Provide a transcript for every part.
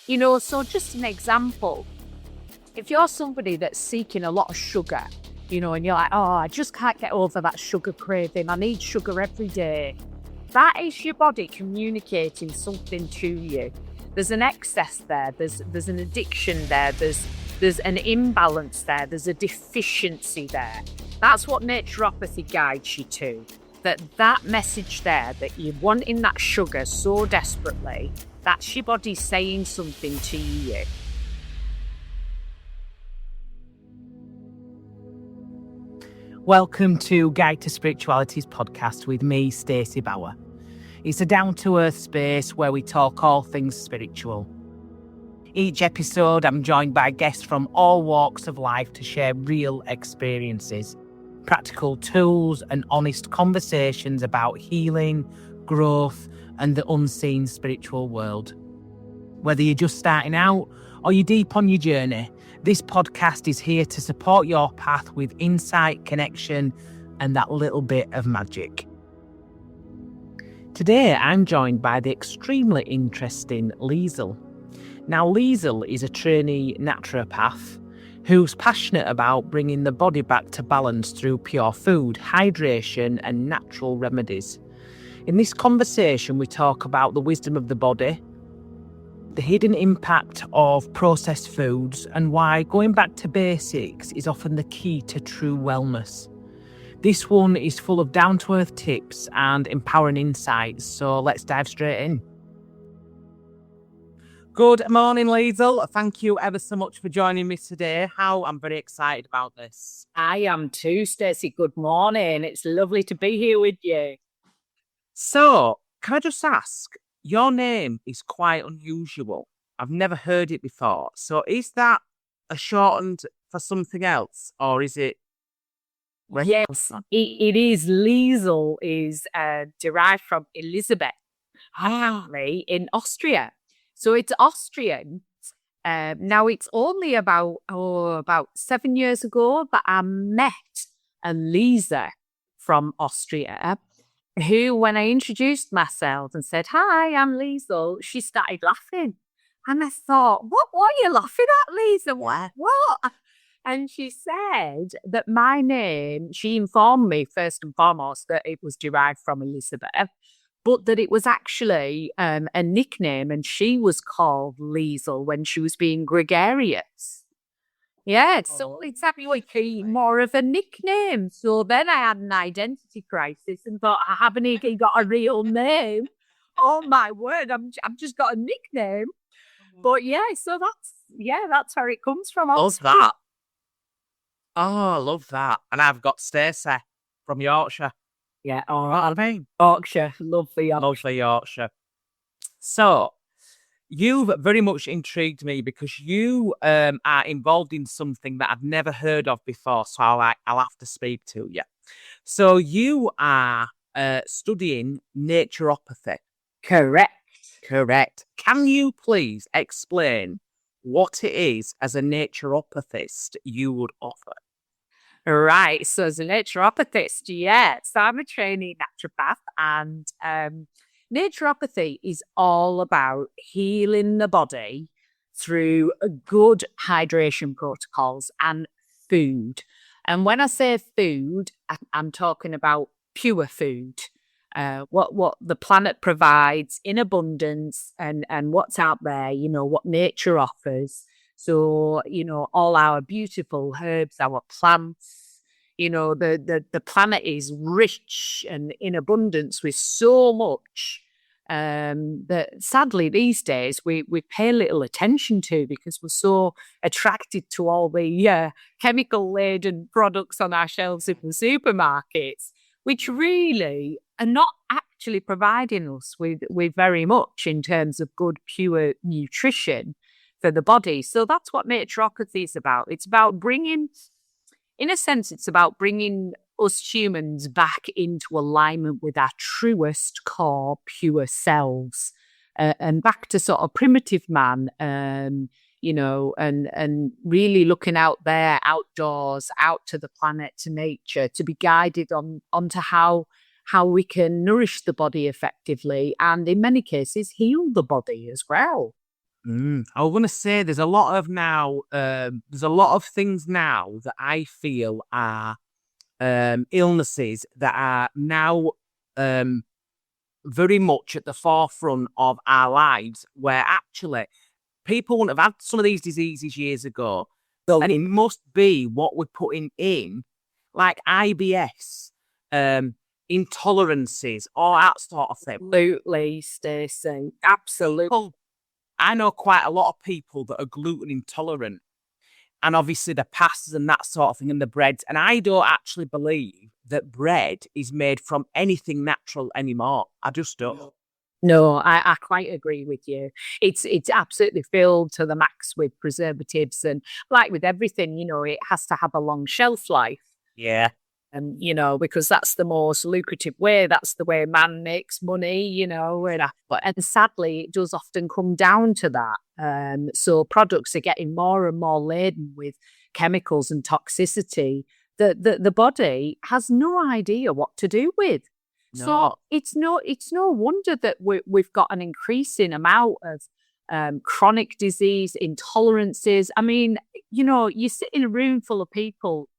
So just an example, if you're somebody that's seeking a lot of sugar, and you're like, oh, I just can't get over that sugar craving, I need sugar every day. That is your body communicating something to you. There's an excess there, there's an addiction there, there's an imbalance there, there's a deficiency there. That's what naturopathy guides you to. That message there, that you're wanting that sugar so desperately, that's your body saying something to you. Welcome to Guide to Spirituality's podcast with me, Stacey Bauer. It's a down-to-earth space where we talk all things spiritual. Each episode, I'm joined by guests from all walks of life to share real experiences, practical tools, and honest conversations about healing, growth, and the unseen spiritual world. Whether you're just starting out or you're deep on your journey, this podcast is here to support your path with insight, connection, and that little bit of magic. Today, I'm joined by the extremely interesting Liesl. Now, Liesl is a trainee naturopath who's passionate about bringing the body back to balance through pure food, hydration, and natural remedies. In this conversation, we talk about the wisdom of the body, the hidden impact of processed foods, and why going back to basics is often the key to true wellness. This one is full of down-to-earth tips and empowering insights, so let's dive straight in. Good morning, Liesl. Thank you ever so much for joining me today. I'm very excited about this. I am too, Stacey. Good morning. It's lovely to be here with you. So, can I just ask, your name is quite unusual. I've never heard it before. So is that a shortened for something else, or is it? Yes, it is. Liesl is derived from Elizabeth in Austria. So it's Austrian. Now it's only about 7 years ago that I met a Lisa from Austria, who, when I introduced myself and said, "Hi, I'm Liesl," she started laughing. And I thought, what are you laughing at, Lisa? What? And she said that my name, she informed me first and foremost that it was derived from Elizabeth, but that it was actually a nickname, and she was called Liesl when she was being gregarious. Yeah, so it's actually more of a nickname. So then I had an identity crisis and thought, I haven't even got a real name. Oh my word, I've just got a nickname. But so that's where it comes from. Love that. Oh, I love that. And I've got Stacey from Yorkshire. Yeah, all right. Yorkshire, lovely Yorkshire. So, you've very much intrigued me because you are involved in something that I've never heard of before, so I'll have to speak to you. So you are studying naturopathy. Correct. Can you please explain what it is as a naturopathist you would offer? Right, so as a naturopathist, so I'm a trainee naturopath, and naturopathy is all about healing the body through good hydration protocols and food. And when I say food, I'm talking about pure food, what the planet provides in abundance, and what's out there, what nature offers. So, all our beautiful herbs, our plants, the planet is rich and in abundance with so much that sadly these days we pay little attention to, because we're so attracted to all the chemical-laden products on our shelves in the supermarkets, which really are not actually providing us with very much in terms of good, pure nutrition for the body. So that's what naturopathy is about. It's about bringing us humans back into alignment with our truest core, pure selves, and back to sort of primitive man, and really looking out there, outdoors, out to the planet, to nature, to be guided onto how we can nourish the body effectively, and in many cases heal the body as well. I was going to say there's a lot of now, there's a lot of things now that I feel are illnesses that are now very much at the forefront of our lives, where actually people wouldn't have had some of these diseases years ago. And it must be what we're putting in, like IBS, intolerances, all that sort of thing. Absolutely, Stacey. Absolutely. I know quite a lot of people that are gluten intolerant, and obviously the pastas and that sort of thing, and the breads. And I don't actually believe that bread is made from anything natural anymore. I just don't. No, I quite agree with you. It's absolutely filled to the max with preservatives, and like with everything, it has to have a long shelf life. Yeah. And because that's the most lucrative way. That's the way man makes money. And sadly, it does often come down to that. So products are getting more and more laden with chemicals and toxicity that the body has no idea what to do with. No. So it's no wonder that we've got an increasing amount of chronic disease, intolerances. I mean, you sit in a room full of people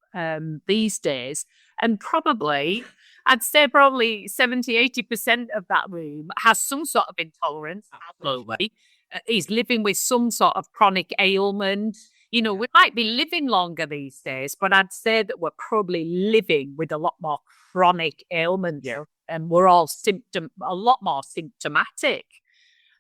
these days, and I'd say probably 70-80% of that room has some sort of intolerance. Absolutely. He's living with some sort of chronic ailment. We might be living longer these days, but I'd say that we're probably living with a lot more chronic ailments. Yeah. And we're all a lot more symptomatic.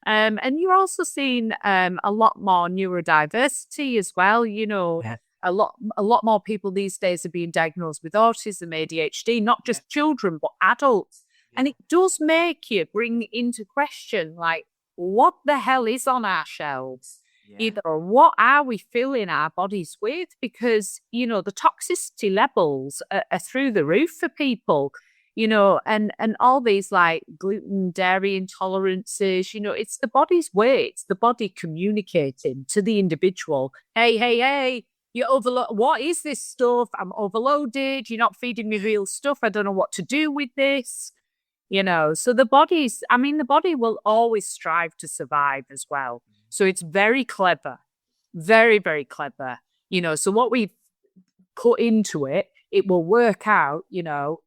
And you're also seeing a lot more neurodiversity as well. Yeah. A lot more people these days are being diagnosed with autism, ADHD, not just children, but adults. Yeah. And it does make you bring into question, like, what the hell is on our shelves? Yeah. Either what are we filling our bodies with? Because, the toxicity levels are through the roof for people. And all these like gluten, dairy intolerances, it's the body's way. It's the body communicating to the individual. Hey, you're overloaded. What is this stuff? I'm overloaded. You're not feeding me real stuff. I don't know what to do with this. So the body will always strive to survive as well. So it's very clever, very, very clever. So what we put into it, it will work out,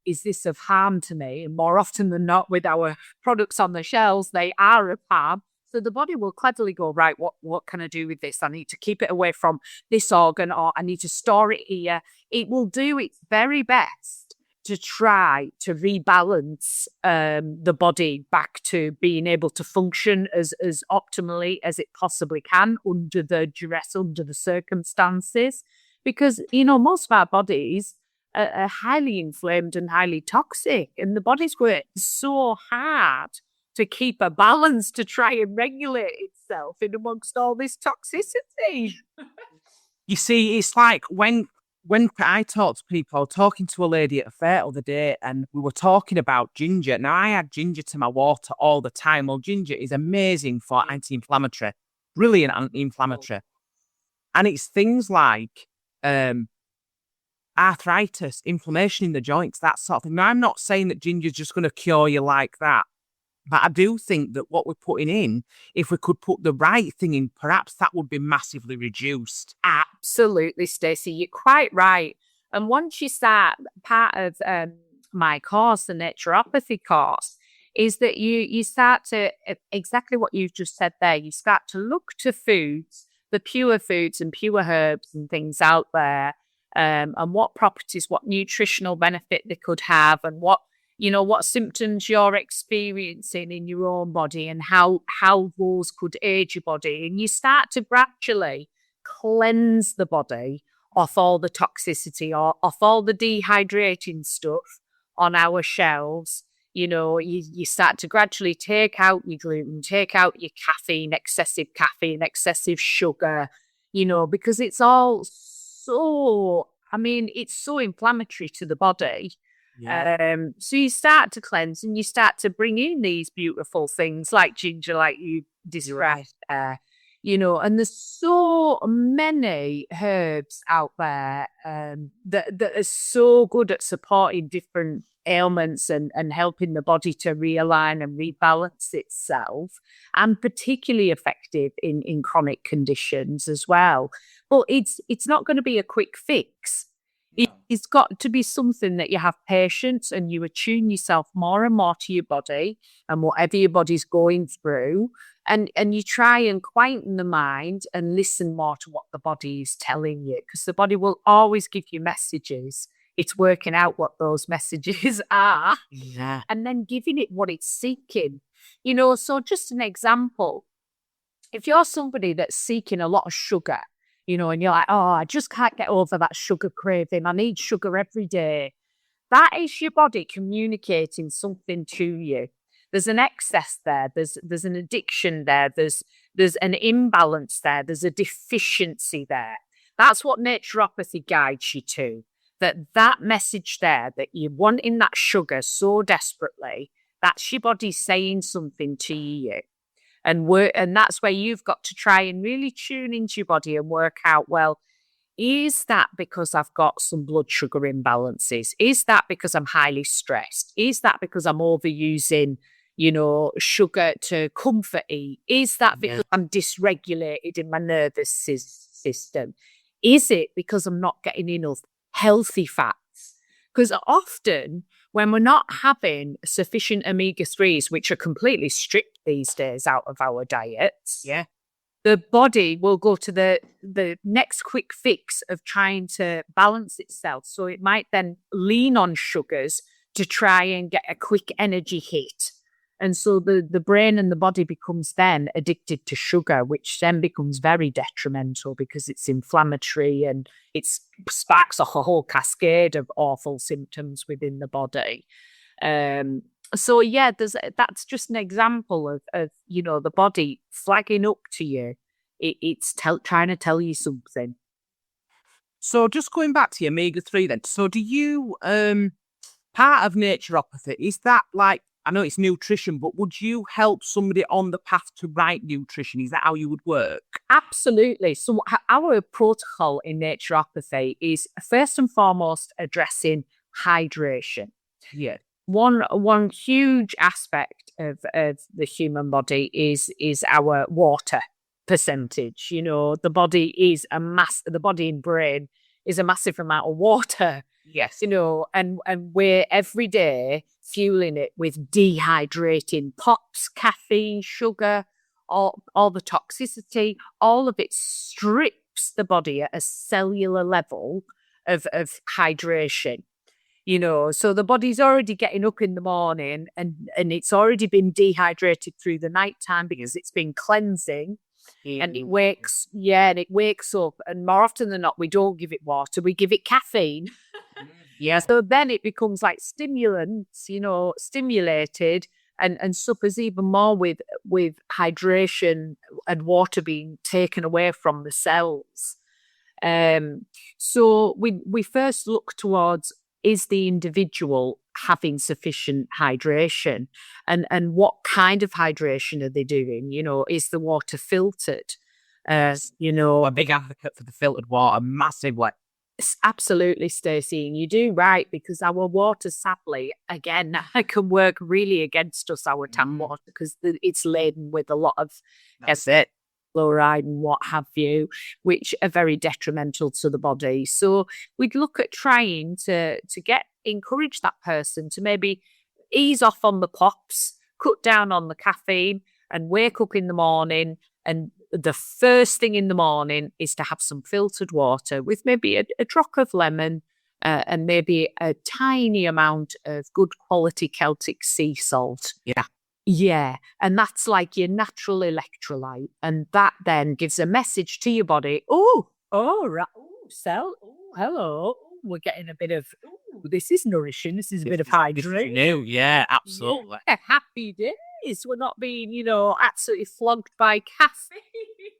is this of harm to me? And more often than not, with our products on the shelves, they are of harm. So the body will cleverly go, right, what can I do with this? I need to keep it away from this organ, or I need to store it here. It will do its very best to try to rebalance the body back to being able to function as optimally as it possibly can under the duress, under the circumstances. Because, most of our bodies are highly inflamed and highly toxic, and the body's working so hard to keep a balance to try and regulate itself in amongst all this toxicity. You see, it's like when I talk to people, I was talking to a lady at a fair the other day, and we were talking about ginger. Now, I add ginger to my water all the time. Well, ginger is amazing for anti-inflammatory, brilliant anti-inflammatory. And it's things like arthritis, inflammation in the joints, that sort of thing. Now, I'm not saying that ginger's just going to cure you like that, but I do think that what we're putting in, if we could put the right thing in, perhaps that would be massively reduced. Absolutely, Stacey, you're quite right. And once you start, part of my course, the naturopathy course, is that you start to, exactly what you've just said there, you start to look to foods, the pure foods and pure herbs and things out there, and what properties, what nutritional benefit they could have, and what symptoms you're experiencing in your own body, and how those could aid your body. And you start to gradually cleanse the body off all the toxicity, or off all the dehydrating stuff on our shelves. You start to gradually take out your gluten, take out your caffeine, excessive sugar, because it's all it's so inflammatory to the body. Yeah. So you start to cleanse, and you start to bring in these beautiful things like ginger, like you described, and there's so many herbs out there that are so good at supporting different ailments and helping the body to realign and rebalance itself, and particularly effective in chronic conditions as well. But it's not going to be a quick fix. It's got to be something that you have patience and you attune yourself more and more to your body and whatever your body's going through. And you try and quieten the mind and listen more to what the body is telling you, because the body will always give you messages. It's working out what those messages are and then giving it what it's seeking. So just an example, if you're somebody that's seeking a lot of sugar, and you're like, oh, I just can't get over that sugar craving. I need sugar every day. That is your body communicating something to you. There's an excess there. There's an addiction there. There's an imbalance there. There's a deficiency there. That's what naturopathy guides you to. That message there, that you're wanting that sugar so desperately, that's your body saying something to you. And that's where you've got to try and really tune into your body and work out, well, is that because I've got some blood sugar imbalances? Is that because I'm highly stressed? Is that because I'm overusing, sugar to comfort eat? Is that because I'm dysregulated in my nervous system? Is it because I'm not getting enough healthy fats? Because often when we're not having sufficient omega-3s, which are completely stripped these days out of our diets, the body will go to the next quick fix of trying to balance itself. So it might then lean on sugars to try and get a quick energy hit. And so the brain and the body becomes then addicted to sugar, which then becomes very detrimental because it's inflammatory and it sparks a whole cascade of awful symptoms within the body. So that's just an example of the body flagging up to you. It's trying to tell you something. So just going back to your omega-3 then. So do you, part of naturopathy, is that like, I know it's nutrition, but would you help somebody on the path to right nutrition? Is that how you would work? Absolutely. So our protocol in naturopathy is first and foremost addressing hydration. Yeah. One huge aspect of the human body is our water percentage. The body is the body and brain is a massive amount of water. Yes. And we're every day fueling it with dehydrating pops, caffeine, sugar, all the toxicity, all of it strips the body at a cellular level of hydration. So the body's already getting up in the morning and it's already been dehydrated through the nighttime because it's been cleansing. And it wakes up, and more often than not, we don't give it water, we give it caffeine. So then it becomes like stimulants, stimulated and suffers even more with hydration and water being taken away from the cells. So we first look towards, is the individual having sufficient hydration, and what kind of hydration are they doing? Is the water filtered? A big advocate for the filtered water, massive way. Absolutely, Stacey, and you do right, because our water, sadly, again, can work really against us, our tap water, because it's laden with a lot of fluoride and what have you, which are very detrimental to the body. So we'd look at trying to encourage that person to maybe ease off on the pops, cut down on the caffeine, and wake up in the morning, and the first thing in the morning is to have some filtered water with maybe a drop of lemon and maybe a tiny amount of good quality Celtic sea salt. Yeah, and that's like your natural electrolyte, and that then gives a message to your body. Cell. Oh, hello. We're getting a bit of. This is nourishing. This is a bit of hydration. Yeah, absolutely. Yeah, happy days. We're not being, absolutely flogged by caffeine.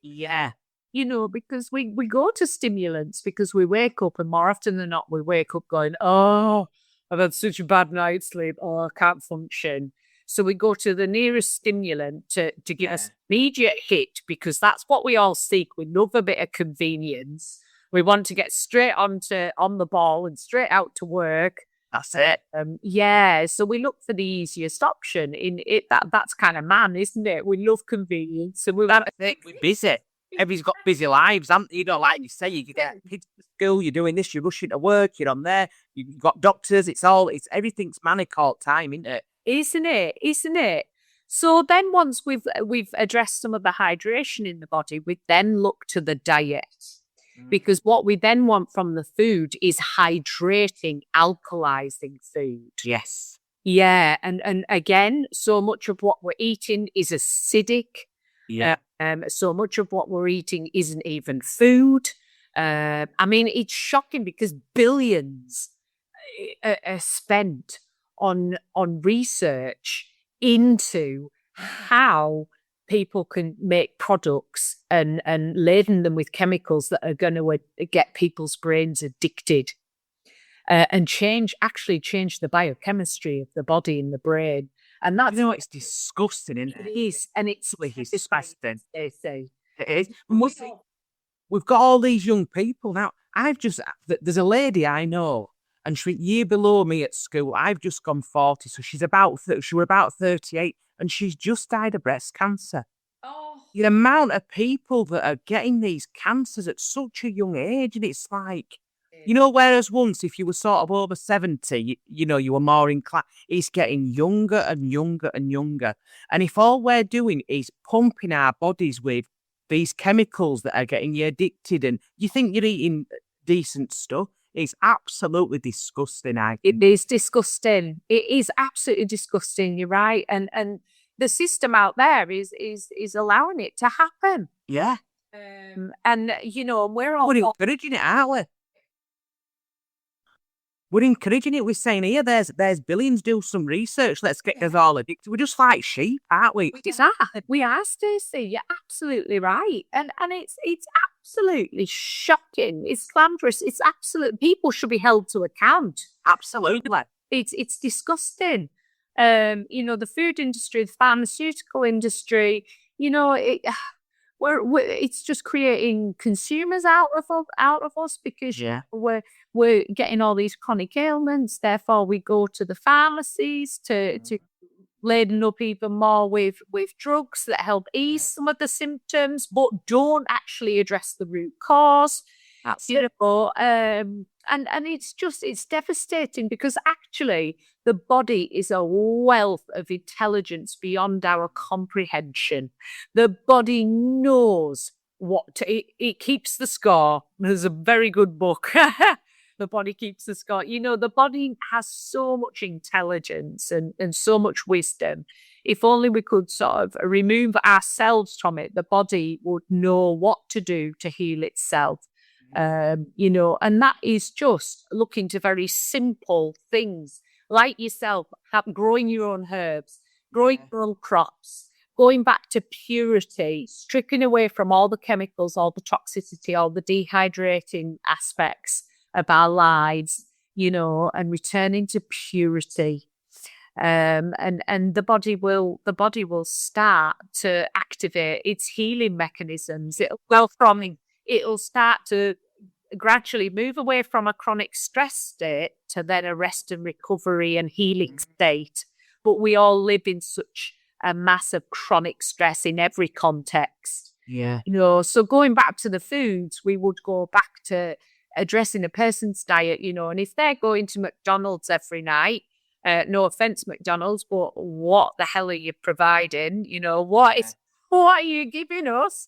Yeah. Because we go to stimulants because we wake up, and more often than not, we wake up going, oh, I've had such a bad night's sleep. Oh, I can't function. So we go to the nearest stimulant to give us immediate hit, because that's what we all seek. We love a bit of convenience. We want to get straight on the ball and straight out to work That's it. Yeah, so we look for the easiest option. In it, that's kind of man, isn't it? We love convenience, and We're busy. Everybody's got busy lives, haven't you? Like you say, you get kids to school, you're doing this, you're rushing to work, you're on there, you've got doctors, it's everything's manic all the time, isn't it? Isn't it? Isn't it? So then once we've addressed some of the hydration in the body, we then look to the diet. Because what we then want from the food is hydrating, alkalizing food. Yes. Yeah. And again, so much of what we're eating is acidic. Yeah. So much of what we're eating isn't even food. I mean, it's shocking because billions are spent on research into how people can make products and laden them with chemicals that are going to get people's brains addicted and change the biochemistry of the body and the brain. And that's, it's disgusting, isn't it? It is, and it's disgusting. They say. It is. We've got all these young people now. There's a lady I know, and she's a year below me at school. I've just gone 40, so she was about 38, and she's just died of breast cancer. Oh. The amount of people that are getting these cancers at such a young age, and it's like, whereas once if you were sort of over 70, you were more inclined, it's getting younger and younger and younger. And if all we're doing is pumping our bodies with these chemicals that are getting you addicted and you think you're eating decent stuff, it's absolutely disgusting. It is disgusting. It is absolutely disgusting. You're right. And the system out there is allowing it to happen. Yeah. And we're all encouraging it, aren't we? We're encouraging it. We're saying, here, there's billions, do some research. Let's get us all addicted. We're just like sheep, aren't we? We are, Stacey. You're absolutely right. And it's absolutely shocking. It's slanderous. It's absolute. People should be held to account. Absolutely. It's disgusting. The food industry, the pharmaceutical industry, it's just creating consumers out of us because we're getting all these chronic ailments. Therefore, we go to the pharmacies to laden up even more with drugs that help ease some of the symptoms, but don't actually address the root cause. That's and it's devastating because actually the body is a wealth of intelligence beyond our comprehension. The body knows it keeps the score. There's a very good book. The body keeps the score. The body has so much intelligence and so much wisdom. If only we could sort of remove ourselves from it, the body would know what to do to heal itself. And that is just looking to very simple things like yourself, growing your own herbs, growing your own crops, going back to purity, stripping away from all the chemicals, all the toxicity, all the dehydrating aspects of our lives, and returning to purity. And the body will start to activate its healing mechanisms. It'll start to gradually move away from a chronic stress state to then a rest and recovery and healing state. But we all live in such a massive chronic stress in every context. Yeah. So going back to the foods, we would go back to addressing a person's diet, and if they're going to McDonald's every night, no offense, McDonald's, but what the hell are you providing? What are you giving us?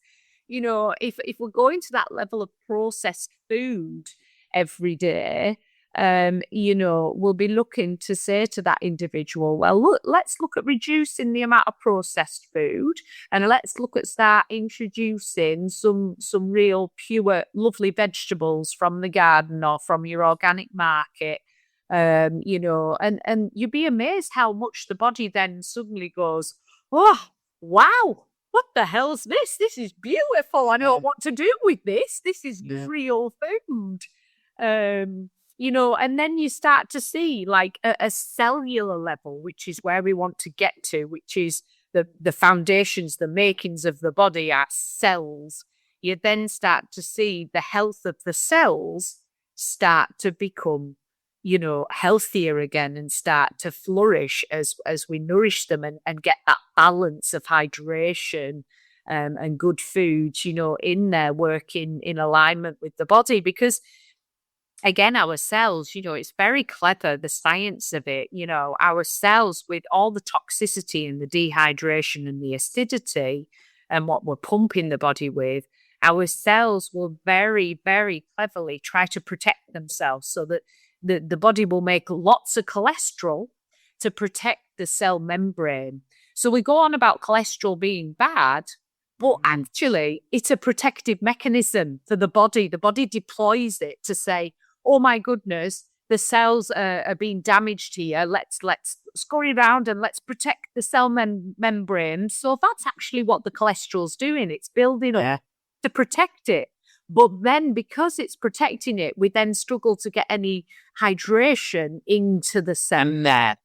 If we're going to that level of processed food every day, we'll be looking to say to that individual, well, let's look at reducing the amount of processed food, and let's look at start introducing some real pure, lovely vegetables from the garden or from your organic market. And you'd be amazed how much the body then suddenly goes, oh, wow. What the hell's this? This is beautiful. I know what to do with this. This is real food. And then you start to see like a cellular level, which is where we want to get to, which is the foundations, the makings of the body, our cells. You then start to see the health of the cells start to become healthier again and start to flourish as we nourish them and get that balance of hydration and good foods, in there working in alignment with the body. Because again, our cells, it's very clever, the science of it, our cells with all the toxicity and the dehydration and the acidity and what we're pumping the body with, our cells will very, very cleverly try to protect themselves so that the body will make lots of cholesterol to protect the cell membrane. So we go on about cholesterol being bad, but actually it's a protective mechanism for the body. The body deploys it to say, oh my goodness, the cells are being damaged here. Let's scurry around and let's protect the cell membrane. So that's actually what the cholesterol's doing. It's building up to protect it. But then because it's protecting it, we then struggle to get any hydration into the cell.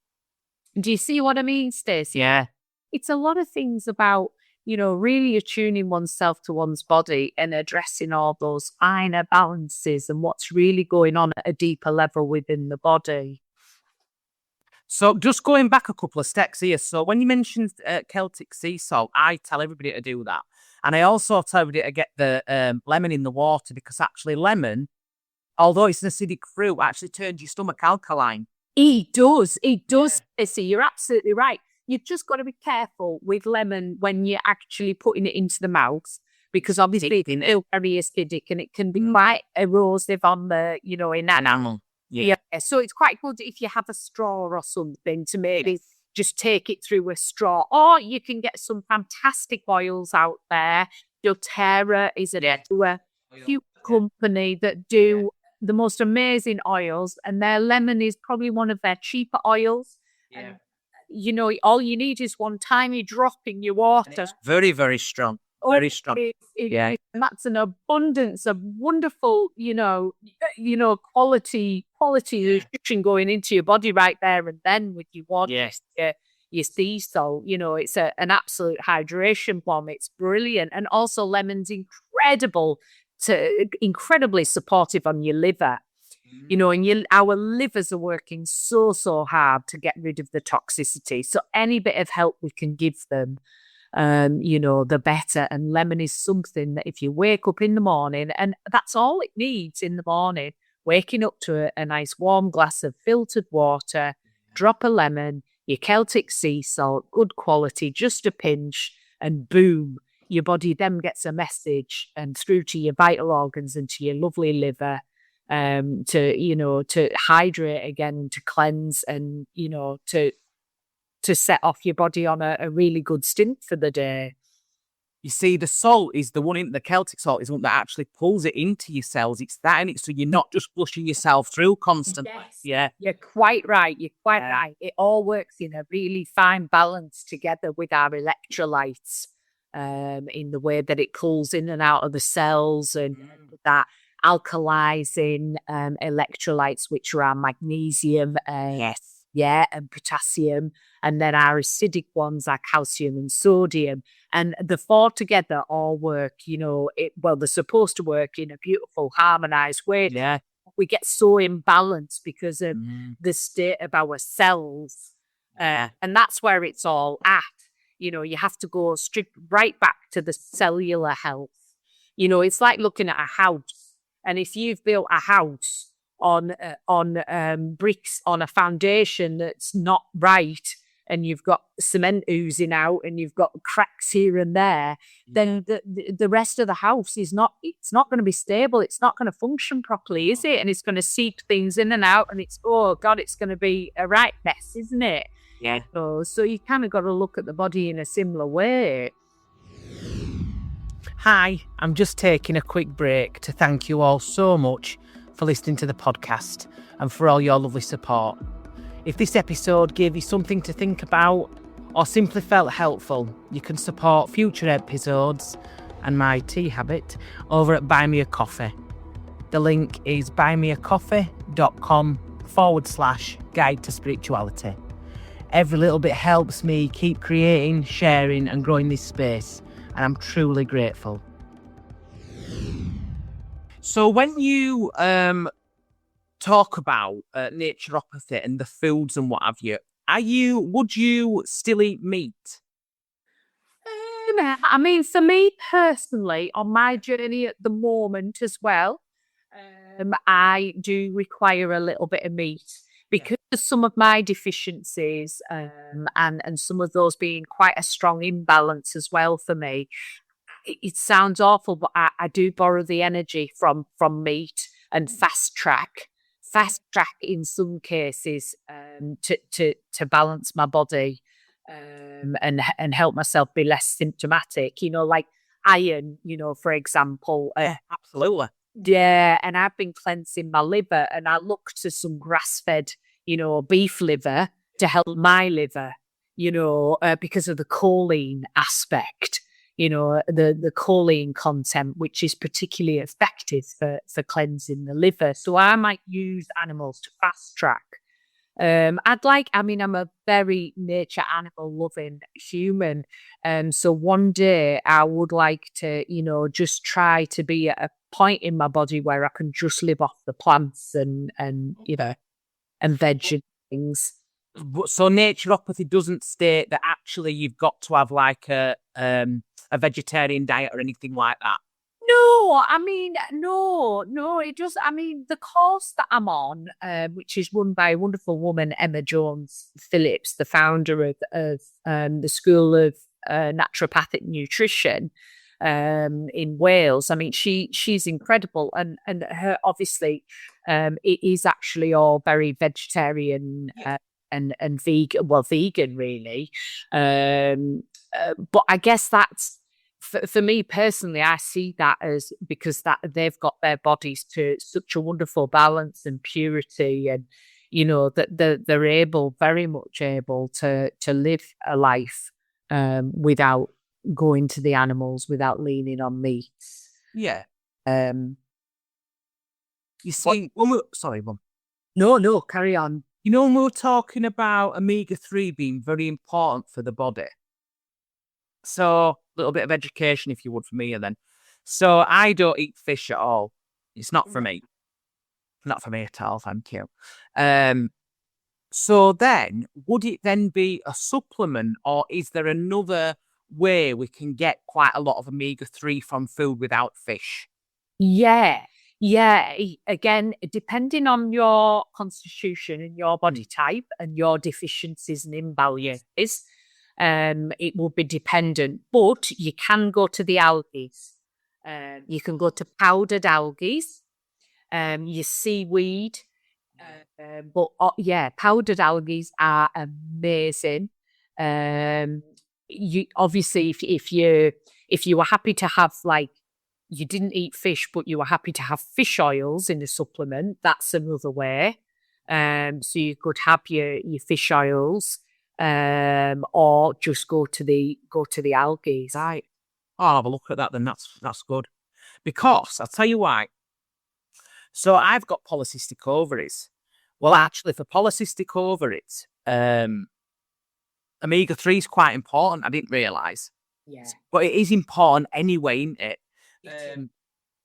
Do you see what I mean, Stacey? Yeah. It's a lot of things about, really attuning oneself to one's body and addressing all those finer balances and what's really going on at a deeper level within the body. So just going back a couple of steps here. So when you mentioned Celtic sea salt, I tell everybody to do that. And I also tell everybody to get the lemon in the water, because actually lemon, although it's an acidic fruit, actually turns your stomach alkaline. It does. Stacey, you're absolutely right. You've just got to be careful with lemon when you're actually putting it into the mouth, because obviously it's very acidic and it can be quite erosive on the, enamel. Yeah. So it's quite good if you have a straw or something to maybe just take it through a straw. Or you can get some fantastic oils out there. doTERRA is a cute company that do the most amazing oils, and their lemon is probably one of their cheaper oils. Yeah. And, all you need is one tiny drop in your water. Very, very strong. Very strong. And that's an abundance of wonderful, quality nutrition going into your body right there and then with your water, your sea salt. It's an absolute hydration bomb. It's brilliant. And also lemon's incredibly supportive on your liver. And our livers are working so hard to get rid of the toxicity. So any bit of help we can give them, the better. And lemon is something that if you wake up in the morning, and that's all it needs in the morning, waking up to a nice warm glass of filtered water, drop a lemon, your Celtic sea salt, good quality, just a pinch, and boom, your body then gets a message and through to your vital organs and to your lovely liver, to hydrate again, to cleanse, and to set off your body on a really good stint for the day. You see, the salt is the one, the Celtic salt is one that actually pulls it into your cells. It's that in it, so you're not just flushing yourself through constantly. Yes. Yeah. You're quite right. Right. It all works in a really fine balance together with our electrolytes, in the way that it pulls in and out of the cells, and that alkalizing electrolytes, which are our magnesium, and potassium, and then our acidic ones are calcium and sodium, and the four together all work. They're supposed to work in a beautiful, harmonized way. Yeah, we get so imbalanced because of the state of our cells, and that's where it's all at. You have to go right back to the cellular health. It's like looking at a house, and if you've built a house on bricks on a foundation that's not right, and you've got cement oozing out and you've got cracks here and there, then the rest of the house it's not going to be stable. It's not going to function properly, is it? And it's going to seep things in and out, and it's going to be a right mess, isn't it? Yeah. So you kind of got to look at the body in a similar way. Hi, I'm just taking a quick break to thank you all so much for listening to the podcast and for all your lovely support. If this episode gave you something to think about or simply felt helpful, you can support future episodes and my tea habit over at Buy Me a Coffee. The link is buymeacoffee.com/guide to spirituality. Every little bit helps me keep creating, sharing and growing this space, and I'm truly grateful. So when you talk about naturopathy and the foods and what have you, would you still eat meat? I mean, for me personally, on my journey at the moment as well, I do require a little bit of meat because of some of my deficiencies, and some of those being quite a strong imbalance as well for me. It sounds awful, but I do borrow the energy from meat and fast track in some cases, to balance my body, and help myself be less symptomatic. Like iron, for example. Absolutely. Yeah, and I've been cleansing my liver, and I look to some grass-fed, beef liver to help my liver, because of the choline aspect, the choline content, which is particularly effective for cleansing the liver. So I might use animals to fast track. I'm a very nature animal loving human. So one day I would like to, just try to be at a point in my body where I can just live off the plants and veg and things. So naturopathy doesn't state that actually you've got to have like a vegetarian diet or anything like that. No, no. The course that I'm on, which is run by a wonderful woman, Emma Jones Phillips, the founder of the School of Naturopathic Nutrition in Wales. I mean, she's incredible, and her obviously, it is actually all very vegetarian. And vegan, well, vegan really. But I guess that's for me personally, I see that as because that they've got their bodies to such a wonderful balance and purity, and that they're very much able to live a life without going to the animals, without leaning on meat. Yeah. Um, You see, sorry, Mum. No, carry on. When we were talking about omega-3 being very important for the body. So, a little bit of education, if you would, for me, and then. So, I don't eat fish at all. It's not for me. Not for me at all, thank you. So then, would it then be a supplement, or is there another way we can get quite a lot of omega-3 from food without fish? Yeah. Yeah. Again, depending on your constitution and your body type and your deficiencies and imbalances, it will be dependent. But you can go to the algae. You can go to powdered algae, your seaweed. Powdered algae are amazing. You obviously, if you were happy to have you didn't eat fish, but you were happy to have fish oils in the supplement, that's another way. So you could have your fish oils, or just go to the algae. Right. I'll have a look at that then. That's good. Because I'll tell you why. So I've got polycystic ovaries. Well, actually, for polycystic ovaries, omega-3 is quite important. I didn't realise. Yeah. But it is important anyway, isn't it?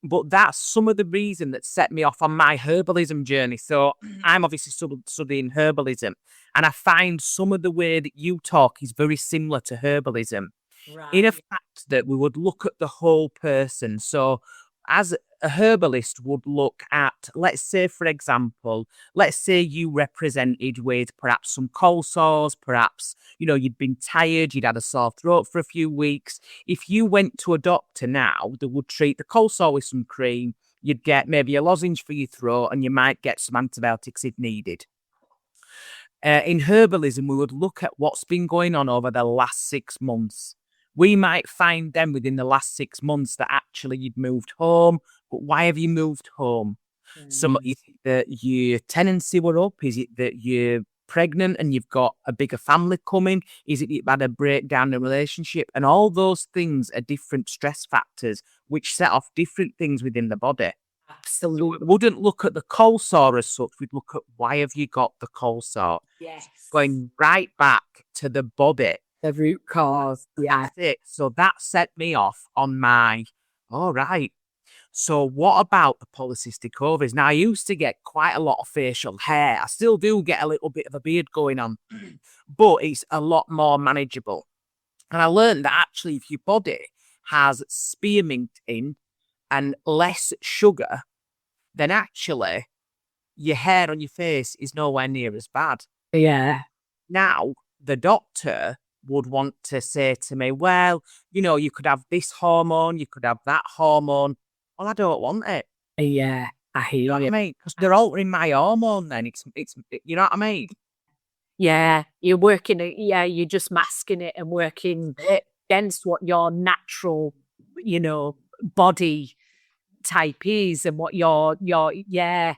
But that's some of the reason that set me off on my herbalism journey. So I'm obviously studying herbalism, and I find some of the way that you talk is very similar to herbalism. Right. In a fact that we would look at the whole person. So as a herbalist would look at, let's say, for example, let's say you represented with perhaps some cold sores, perhaps, you'd been tired, you'd had a sore throat for a few weeks. If you went to a doctor now, they would treat the cold sore with some cream, you'd get maybe a lozenge for your throat, and you might get some antibiotics if needed. In herbalism, we would look at what's been going on over the last 6 months. We might find them within the last 6 months that actually you'd moved home. But why have you moved home? Some you think that your tenancy were up? Is it that you're pregnant and you've got a bigger family coming? Is it you've had a breakdown in a relationship? And all those things are different stress factors which set off different things within the body. Absolutely. We wouldn't look at the cold sore as such. We'd look at why have you got the cold sore? Yes. Going right back to the body. The root cause. Yeah. That's it. So that set me off on my, all right. So what about the polycystic ovaries? Now, I used to get quite a lot of facial hair. I still do get a little bit of a beard going on, but it's a lot more manageable. And I learned that actually if your body has spearmint in and less sugar, then actually your hair on your face is nowhere near as bad. Yeah. Now, the doctor would want to say to me, well, you could have this hormone, you could have that hormone. Well, I don't want it. Yeah. I hear You know what I you. mean? Because they're altering my hormone then. It's, you know what I mean? Yeah. You're just masking it and working against what your natural, body type is and what yeah,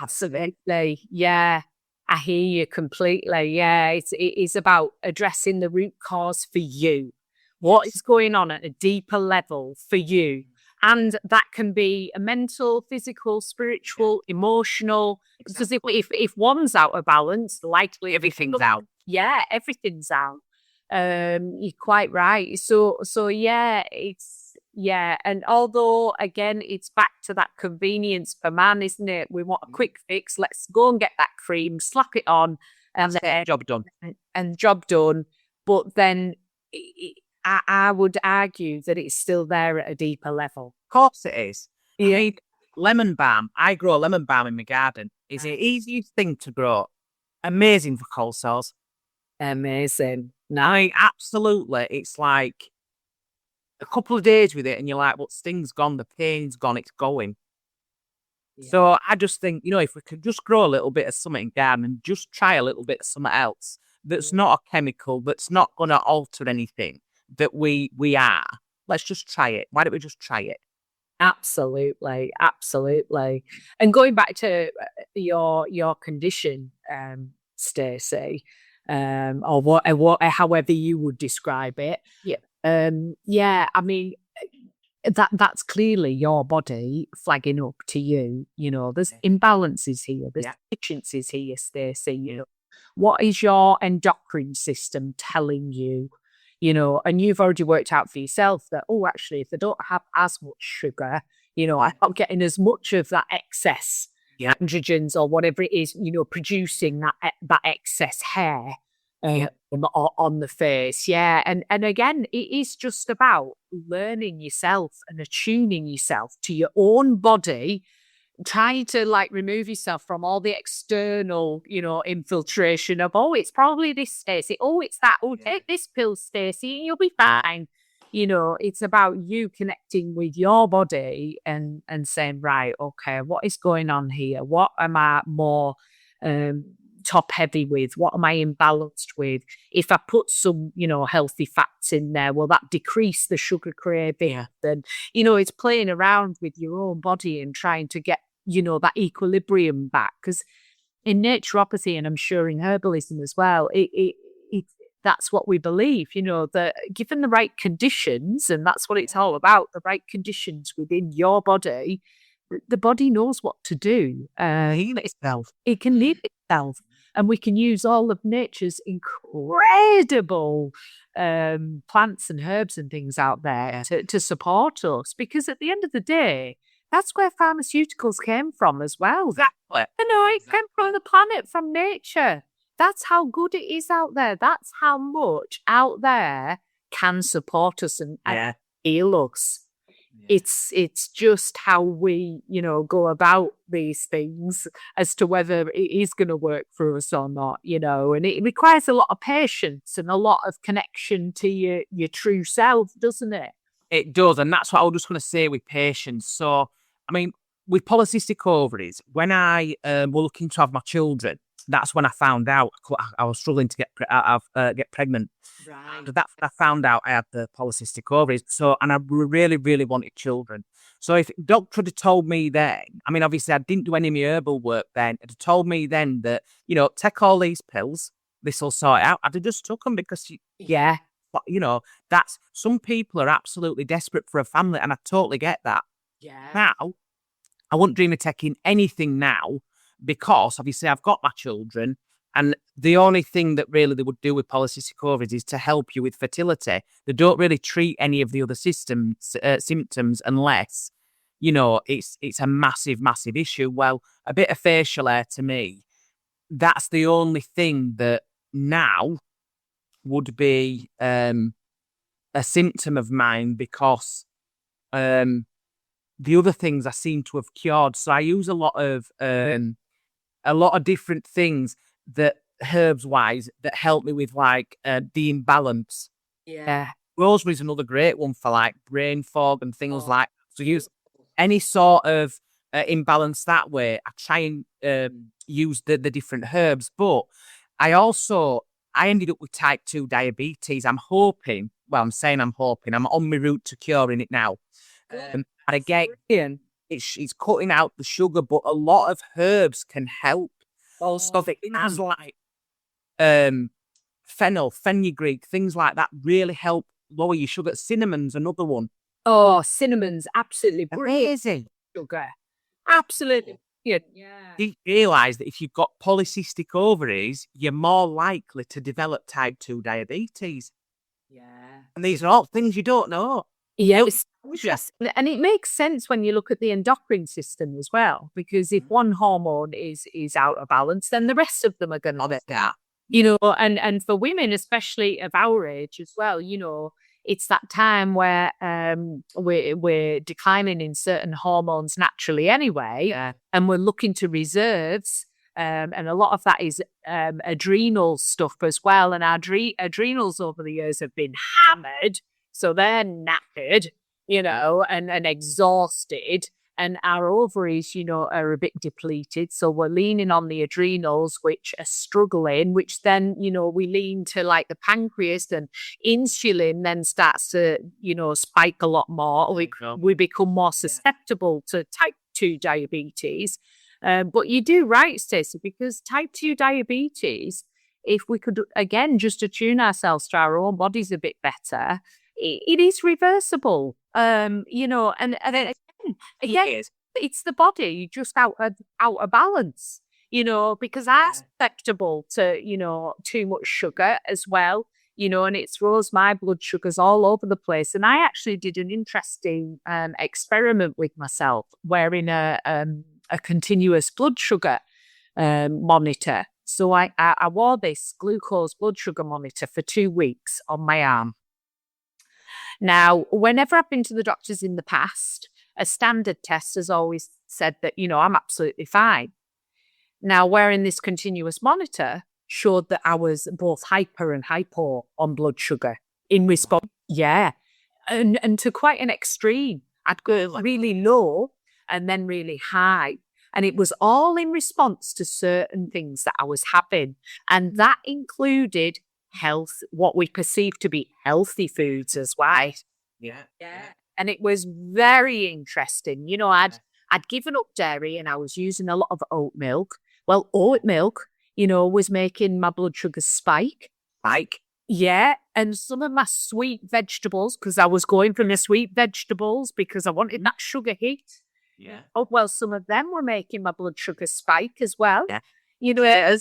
absolutely. Yeah. I hear you completely. Yeah. It is about addressing the root cause for you. What is going on at a deeper level for you? And that can be a mental, physical, spiritual, emotional. Because if one's out of balance, likely Everything's out. Yeah, everything's out. You're quite right. So yeah, and although again, it's back to that convenience for man, isn't it? We want a quick fix. Let's go and get that cream, slap it on, and then Job done. And job done. But then I would argue that it's still there at a deeper level. Of course it is. You need lemon balm. I grow lemon balm in my garden. It's the easiest thing to grow. Amazing for cold sores. Amazing. Absolutely. It's like a couple of days with it and you're like, well, sting's gone, the pain's gone, it's going. Yeah. So I just think, if we could just grow a little bit of something in garden and just try a little bit of something else that's not a chemical, that's not going to alter anything that we are. Let's just try it. Why don't we just try it? Absolutely. And going back to your condition, Stacey, or however you would describe it. Yeah. I mean, that's clearly your body flagging up to you. There's imbalances here, there's deficiencies here, Stacey. What is your endocrine system telling you? And you've already worked out for yourself that, actually, if they don't have as much sugar, I'm not getting as much of that excess androgens or whatever it is, producing that excess hair on the face. Yeah. And again, it is just about learning yourself and attuning yourself to your own body, trying to remove yourself from all the external, infiltration of, it's probably this, Stacey. It's that. Take this pill, Stacey, and you'll be fine. It's about you connecting with your body and saying, right, okay, what is going on here? What am I more top heavy with? What am I imbalanced with? If I put some, healthy fats in there, will that decrease the sugar craving? Yeah. And, it's playing around with your own body and trying to get, that equilibrium back. Because in naturopathy, and I'm sure in herbalism as well, that's what we believe, that given the right conditions, and that's what it's all about, the right conditions within your body, the body knows what to do. Heal itself. It can heal itself. And we can use all of nature's incredible plants and herbs and things out there to support us. Because at the end of the day, that's where pharmaceuticals came from as well. Exactly. It came from the planet, from nature. That's how good it is out there. That's how much out there can support us and heal us. Yeah. It's just how we, go about these things as to whether it is going to work for us or not, and it requires a lot of patience and a lot of connection to your true self, doesn't it? It does. And that's what I was just going to say with patience. So, I mean, with polycystic ovaries, when I were looking to have my children, that's when I found out I was struggling to get pregnant. Right. And that's when I found out I had the polycystic ovaries. So, and I really, really wanted children. So if doctor had told me then, I mean, obviously I didn't do any of my herbal work then, it had told me then that, take all these pills, this will sort it out. I'd have just took them because, but, that's, some people are absolutely desperate for a family, and I totally get that. Yeah. Now, I wouldn't dream of taking anything now, because obviously I've got my children, and the only thing that really they would do with polycystic ovaries is to help you with fertility. They don't really treat any of the other symptoms unless it's a massive, massive issue. Well, a bit of facial hair to me, that's the only thing that now would be a symptom of mine, because the other things I seem to have cured. So I use a lot of different things that herbs wise that help me with like the imbalance. Yeah. Rosemary's another great one for like brain fog and things like that. So use any sort of imbalance that way. I try and use the different herbs, but I ended up with type 2 diabetes. I'm hoping, I'm on my route to curing it now. And again, it's cutting out the sugar, but a lot of herbs can help. Also, things like fennel, fenugreek, things like that really help lower your sugar. Cinnamon's another one. Oh, cinnamon's absolutely Amazing. sugar. Absolutely. Yeah. Do you realise that if you've got polycystic ovaries, you're more likely to develop type 2 diabetes? Yeah. And these are all things you don't know. Yes. And it makes sense when you look at the endocrine system as well, because if one hormone is out of balance, then the rest of them are going to that. And for women, especially of our age as well, it's that time where we're declining in certain hormones naturally anyway, and we're looking to reserves. And a lot of that is adrenal stuff as well. And our adrenals over the years have been hammered, so they're knackered, and exhausted. And our ovaries, are a bit depleted. So we're leaning on the adrenals, which are struggling, which then, we lean to like the pancreas, and insulin then starts to, spike a lot more. We become more susceptible to type 2 diabetes. But you do right, Stacey, because type 2 diabetes, if we could, again, just attune ourselves to our own bodies a bit better, it is reversible. And again, it's the body just out of balance, because I'm susceptible to, too much sugar as well, and it throws my blood sugars all over the place. And I actually did an interesting experiment with myself, wearing a continuous blood sugar monitor. So I wore this glucose blood sugar monitor for 2 weeks on my arm. Now, whenever I've been to the doctors in the past, a standard test has always said that, I'm absolutely fine. Now, wearing this continuous monitor showed that I was both hyper and hypo on blood sugar in response. Yeah. And to quite an extreme. I'd go really low and then really high. And it was all in response to certain things that I was having. And that included what we perceive to be healthy foods as well. Yeah. And it was very interesting. I'd given up dairy and I was using a lot of oat milk. Well, oat milk, was making my blood sugar spike. Yeah. And some of my sweet vegetables, because I was going for the sweet vegetables because I wanted that sugar hit. Yeah. Oh, well, some of them were making my blood sugar spike as well. Yeah.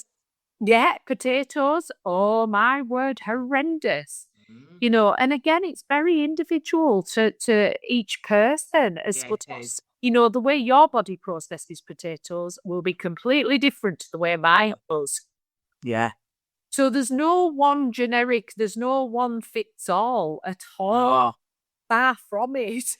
Yeah, potatoes. Oh, my word, horrendous. And again, it's very individual to each person. The way your body processes potatoes will be completely different to the way mine does. Yeah. So there's no one generic, there's no one fits all at all. Far from it.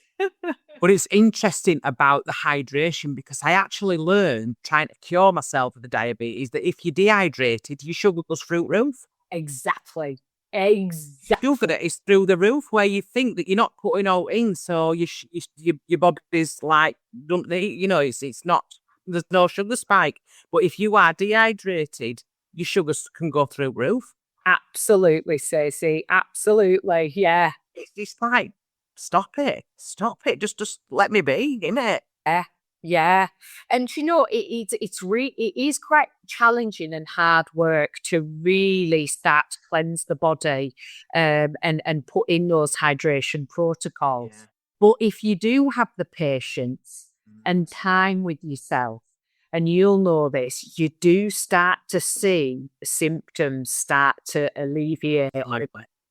But it's interesting about the hydration, because I actually learned, trying to cure myself of the diabetes, that if you're dehydrated, your sugar goes through the roof. Exactly. Sugar is through the roof, where you think that you're not putting all in, so your body's like, don't it's not, there's no sugar spike. But if you are dehydrated, your sugars can go through the roof. Absolutely, Stacey. Absolutely, yeah. It's like, stop it, just let me be, innit? Yeah. And it is quite challenging and hard work to really start to cleanse the body and put in those hydration protocols. Yeah. But if you do have the patience and time with yourself, and you'll know this, you do start to see the symptoms start to alleviate.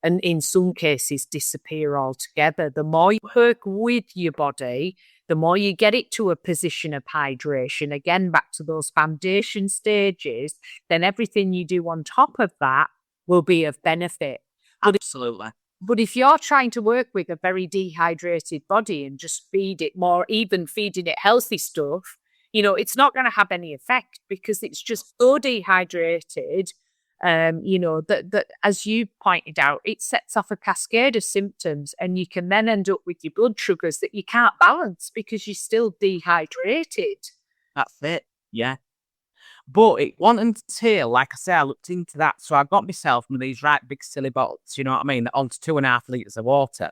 And in some cases disappear altogether. The more you work with your body, the more you get it to a position of hydration, again, back to those foundation stages, then everything you do on top of that will be of benefit. Absolutely. But if you're trying to work with a very dehydrated body and just feed it more, even feeding it healthy stuff, it's not going to have any effect because it's just so dehydrated. That as you pointed out, it sets off a cascade of symptoms, and you can then end up with your blood sugars that you can't balance because you're still dehydrated. That's it. Yeah. But it wasn't until, like I say, I looked into that. So I got myself one of these right big silly bottles, you know what I mean, onto 2.5 litres of water.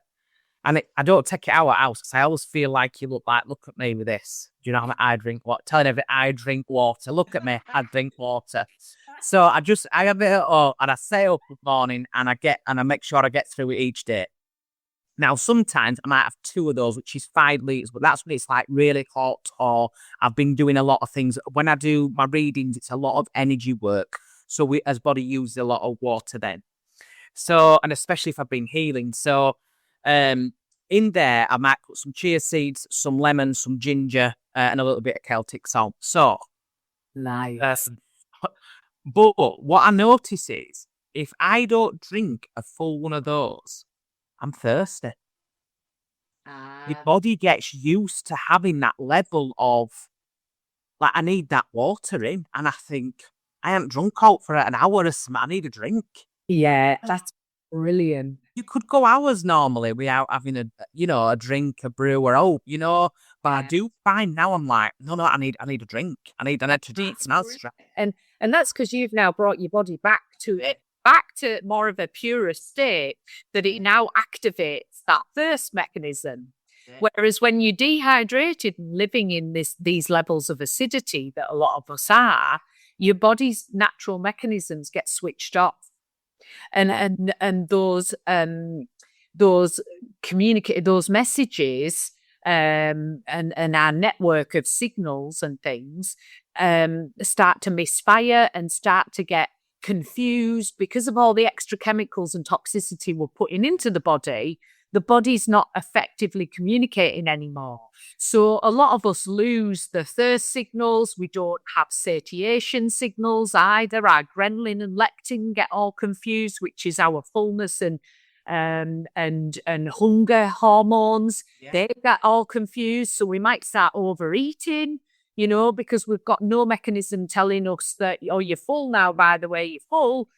And I don't take it out of the house because I always feel like look at me with this. Do you know what I mean? I drink water. Telling everyone I drink water. Look at me, I drink water. So I have it up and I stay up in the morning and I make sure I get through it each day. Now, sometimes I might have 2 of those, which is 5 litres, but that's when it's like really hot or I've been doing a lot of things. When I do my readings, it's a lot of energy work. So we, as body, use a lot of water then. So, and especially if I've been healing. So, in there, I might put some chia seeds, some lemon, some ginger, and a little bit of Celtic salt. So, Nice. But what I notice is if I don't drink a full one of those, I'm thirsty. Your body gets used to having that level of, like, I need that water in. And I think, I haven't drunk out for an hour or something. I need a drink. Yeah, that's brilliant. You could go hours normally without having a drink, a brew, or hope, But I do find now I'm like, no, I need a drink. I need to drink. And that's because you've now brought your body back to more of a purest state, that it now activates that thirst mechanism. Yeah. Whereas when you're dehydrated and living in these levels of acidity that a lot of us are, your body's natural mechanisms get switched off. And those messages and our network of signals and things start to misfire and start to get confused because of all the extra chemicals and toxicity we're putting into the body. The body's not effectively communicating anymore. So a lot of us lose the thirst signals. We don't have satiation signals either. Our adrenaline and leptin get all confused, which is our fullness and hunger hormones. Yeah. They get all confused. So we might start overeating, because we've got no mechanism telling us that, oh, you're full now, by the way, you're full.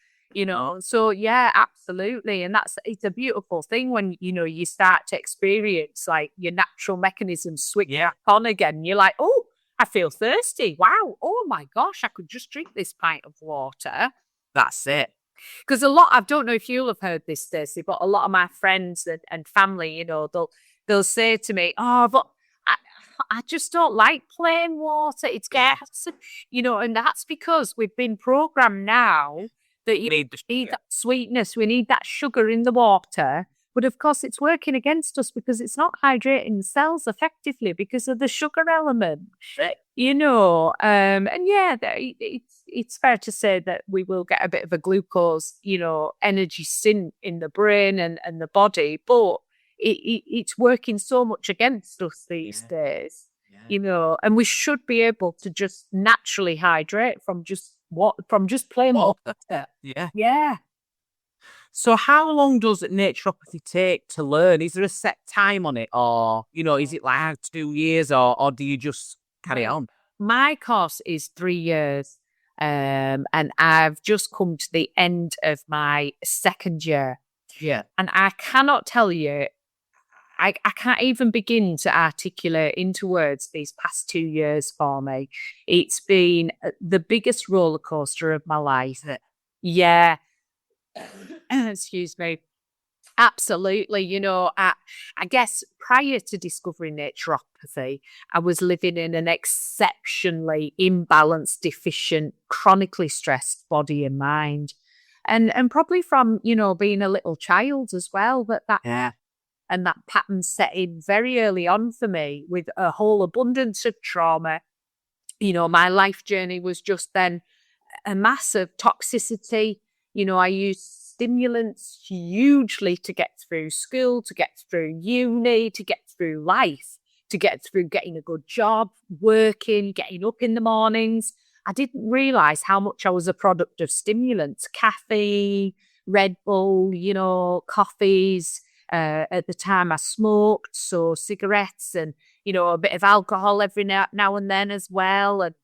So yeah, absolutely. And it's a beautiful thing when, you start to experience like your natural mechanisms switch on again. You're like, oh, I feel thirsty. Wow. Oh my gosh, I could just drink this pint of water. That's it. Because I don't know if you'll have heard this, Stacey, but a lot of my friends and family, they'll say to me, oh, but I just don't like plain water. It's gas, and that's because we've been programmed now that you need that sweetness. We need that sugar in the water. But of course, it's working against us because it's not hydrating cells effectively because of the sugar element, and yeah, it's fair to say that we will get a bit of a glucose, energy sin in the brain and the body, but it's working so much against us these days, and we should be able to just naturally hydrate from just plain water. Yeah. So how long does naturopathy take to learn? Is there a set time on it, or is it like 2 years, or do you just carry on? My course is 3 years, and I've just come to the end of my 2nd year. Yeah, and I cannot tell you. I can't even begin to articulate into words these past 2 years for me. It's been the biggest roller coaster of my life. Yeah. Excuse me. Absolutely. I guess prior to discovering naturopathy, I was living in an exceptionally imbalanced, deficient, chronically stressed body and mind. And probably from, being a little child as well, and that pattern set in very early on for me with a whole abundance of trauma. My life journey was just then a massive toxicity. I used stimulants hugely to get through school, to get through uni, to get through life, to get through getting a good job, working, getting up in the mornings. I didn't realise how much I was a product of stimulants, caffeine, Red Bull, coffees. At the time I smoked, so cigarettes and, a bit of alcohol every now and then as well. And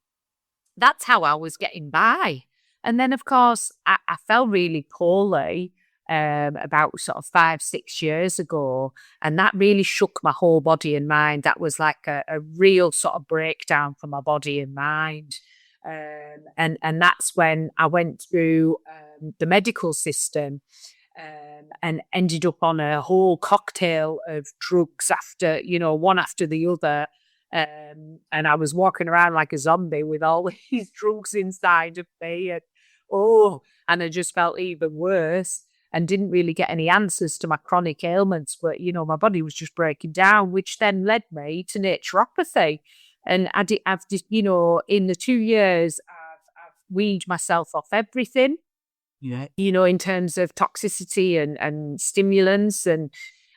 that's how I was getting by. And then, of course, I fell really poorly about sort of 5-6 years ago. And that really shook my whole body and mind. That was like a real sort of breakdown for my body and mind. And that's when I went through the medical system and ended up on a whole cocktail of drugs after, one after the other. And I was walking around like a zombie with all these drugs inside of me. And I just felt even worse and didn't really get any answers to my chronic ailments. But, my body was just breaking down, which then led me to naturopathy. And I've in the 2 years, I've weaned myself off everything. Yeah. In terms of toxicity and stimulants. And,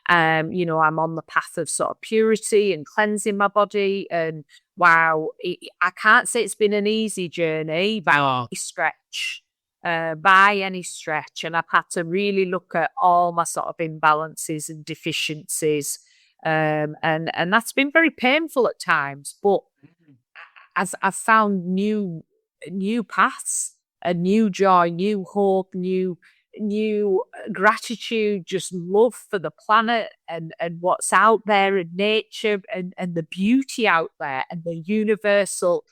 I'm on the path of sort of purity and cleansing my body. And wow, I can't say it's been an easy journey by any stretch. And I've had to really look at all my sort of imbalances and deficiencies. And that's been very painful at times. But as I've found new paths, a new joy, new hope, new gratitude, just love for the planet and what's out there in nature and the beauty out there and the universal,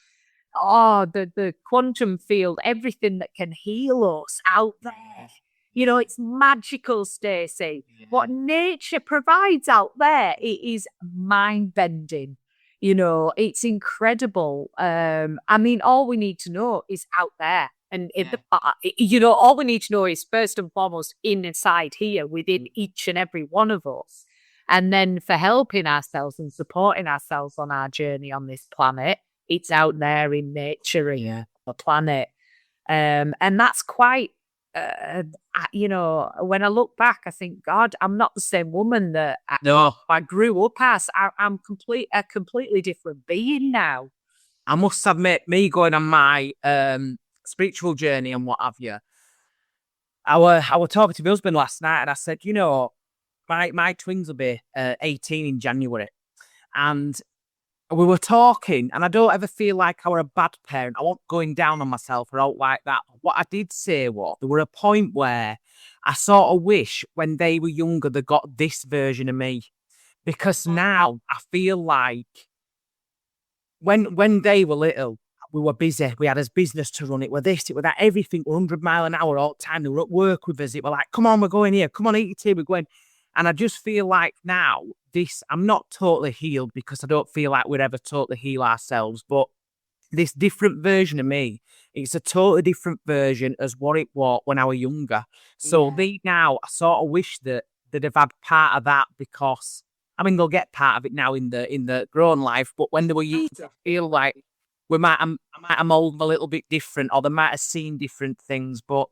the quantum field, everything that can heal us out there. It's magical, Stacey. Yeah. What nature provides out there, it is mind-bending. It's incredible. All we need to know is out there. And, all we need to know is first and foremost inside here within each and every one of us. And then for helping ourselves and supporting ourselves on our journey on this planet, it's out there in nature, the planet. And that's quite, when I look back, I think, God, I'm not the same woman that I grew up as. I'm a completely different being now. I must admit, me going on my spiritual journey and what have you, I were talking to my husband last night and I said, my twins will be 18 in January. And we were talking, and I don't ever feel like I were a bad parent. I wasn't going down on myself or out like that. What I did say was, there were a point where I sort of wish when they were younger, they got this version of me. Because now I feel like when they were little, we were busy. We had a business to run. It were this, it were that, everything 100 mile an hour all the time. They were at work with us. It were like, come on, we're going here. Come on, eat it here. We're going. And I just feel like now, I'm not totally healed because I don't feel like we'd ever totally heal ourselves. But this different version of me, it's a totally different version as what it was when I was younger. So now, I sort of wish that they'd have had part of that because, they'll get part of it now in the grown life. But when they were younger, I feel like I might have molded them a little bit different, or they might have seen different things. But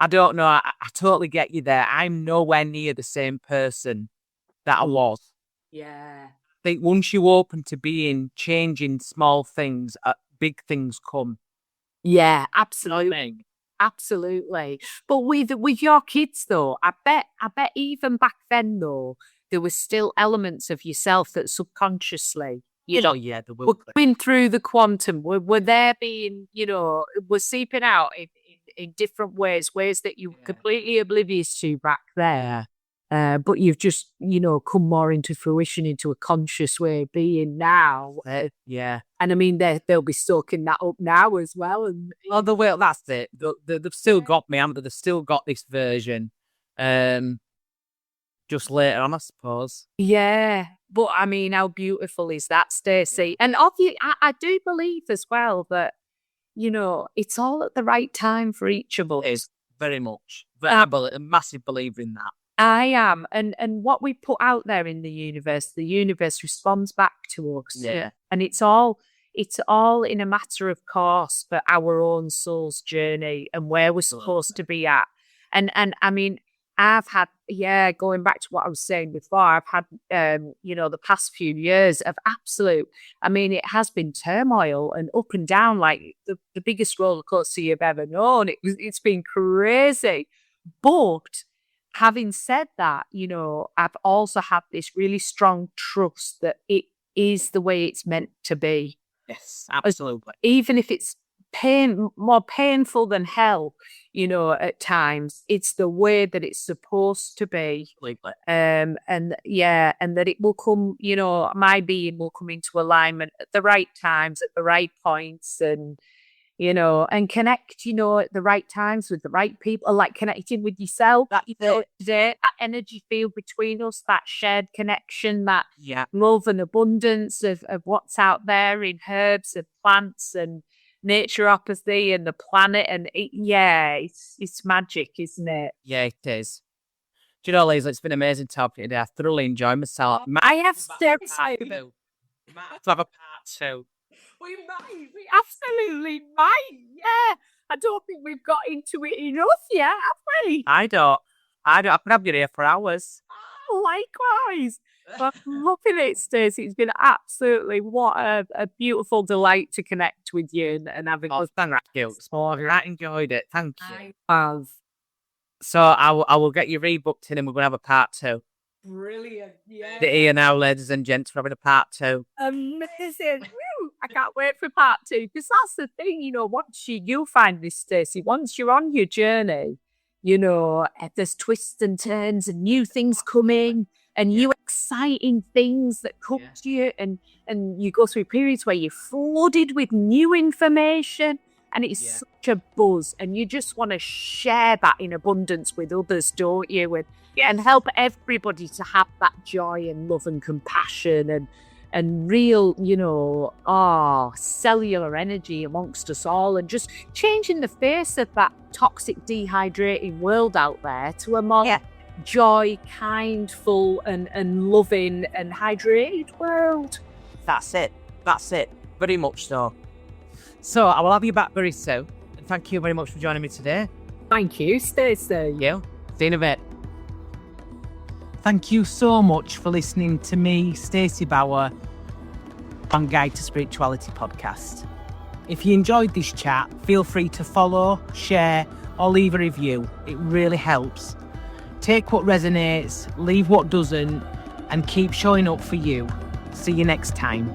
I don't know. I totally get you there. I'm nowhere near the same person that I was. Yeah. I think once you open to changing small things, big things come. Yeah, absolutely. Absolutely. But with your kids though, I bet even back then though, there were still elements of yourself that subconsciously, there will were going through the quantum, were there being, were seeping out in different ways that you were completely oblivious to back there. But you've just, come more into fruition, into a conscious way of being now. Yeah. And they'll be soaking that up now as well. And that's it. They've still got me, haven't they? They've still got this version. Just later on, I suppose. Yeah. But how beautiful is that, Stacey? And obviously, I do believe as well that, it's all at the right time for each of us. It is, very much. But I'm a massive believer in that. I am. And what we put out there in the universe responds back to us. Yeah. And it's all in a matter of course for our own soul's journey and where we're supposed to be at. And I've had, going back to what I was saying before, I've had, the past few years of absolute, I mean, it has been turmoil and up and down, like the biggest roller coaster you've ever known. It's been crazy. But having said that, I've also had this really strong trust that it is the way it's meant to be. Yes, absolutely. Even if it's more painful than hell, at times, it's the way that it's supposed to be. Absolutely. And that it will come, my being will come into alignment at the right times, at the right points, and connect, at the right times with the right people, like connecting with yourself. That energy field between us, that shared connection, that love and abundance of what's out there in herbs and plants and naturopathy and the planet. And it's magic, isn't it? Yeah, it is. Do you know, Liesl, it's been amazing talking today. I thoroughly enjoyed myself. I have to have a part 2. We absolutely might. Yeah. I don't think we've got into it enough yet, have we? I don't. I could have you here for hours. Oh, likewise. I'm loving it, Stacey. It's been absolutely what a beautiful delight to connect with you and having thank you. I enjoyed it. Thank you. I have. So I will get you rebooked in and we're going to have a part 2. Brilliant. Yeah. Here now, ladies and gents, we're having a part 2. Amazing. Woo! I can't wait for part 2 because that's the thing, once you'll find this, Stacey, once you're on your journey, there's twists and turns and new things coming and new exciting things that come to you and you go through periods where you're flooded with new information and it's such a buzz and you just want to share that in abundance with others, don't you? And help everybody to have that joy and love and compassion and real, cellular energy amongst us all and just changing the face of that toxic, dehydrating world out there to a more joy, kindful and loving and hydrated world. That's it. Very much so. So I will have you back very soon. And thank you very much for joining me today. Thank you, Stacey. See you in a bit. Thank you so much for listening to me, Stacey Bauer, on Guide to Spirituality podcast. If you enjoyed this chat, feel free to follow, share, or leave a review. It really helps. Take what resonates, leave what doesn't, and keep showing up for you. See you next time.